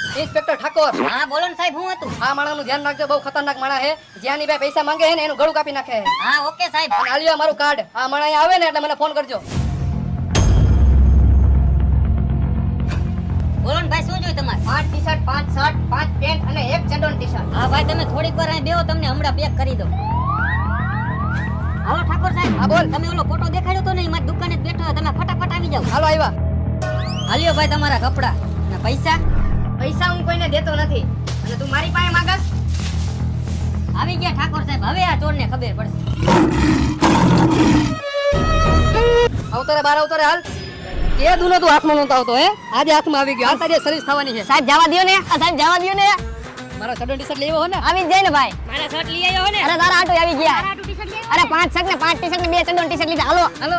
Inspector Thakor, હા બોલો ને સાહેબ, હું હતું? આ માણસનું ધ્યાન રાખજો, બહુ ખતરનાક માણસ છે. જ્યાંની બે પૈસા માંગે છે ને એનું ગળું કાપી નાખે છે. હા ઓકે સાહેબ. અને આલ્યો મારું કાર્ડ. આ માણસ અહીંયા આવે ને એટલે મને ફોન કરજો. બોલો ને ભાઈ, શું જોઈએ તમારે? 5 ટી-શર્ટ, 5 શર્ટ, 5 પેન્ટ અને 1 ચડ્ડોન ટી-શર્ટ. હા ભાઈ, તમે થોડીક વાર અહીં બેહો, તમને હમણાં પેક કરી દઉં. હાલો ઠાકોર સાહેબ. હા બોલ. તમે ઓલો ફોટો દેખાડ્યો તો ને, મારી દુકાને જ બેઠો, તમે ફટાફટ આવી જાઓ. હાલો આવ્યા. હાલ્યો ભાઈ તમારા કપડા અને પૈસા. પૈસા હું કોઈને દેતો નથી અને તું મારી પાસે માંગસ. આવી ગયા ઠાકોર સાહેબ, હવે આ ચોરને ખબર પડશે. આવતો બાર આવતો રે હાલ. કે દુનો તું હાથમાં નહોતો આવતો હે? આજે હાથમાં આવી ગયો. હાલ તારી સર્વિસ થવાની છે. સાહેબ જવા દયો ને, સાહેબ જવા દયો ને. મારો ચડ્ડોન ટી-શર્ટ લેવો હો ને? આવી જ જાય ને ભાઈ. મારા શર્ટ લઈ આવ્યો હો ને? અરે તારા આટો આવી ગયા. અરે 5 શર્ટ ને 5 ટી-શર્ટ ને 2 ચડ્ડોન ટી-શર્ટ લીધા. હાલો હાલો.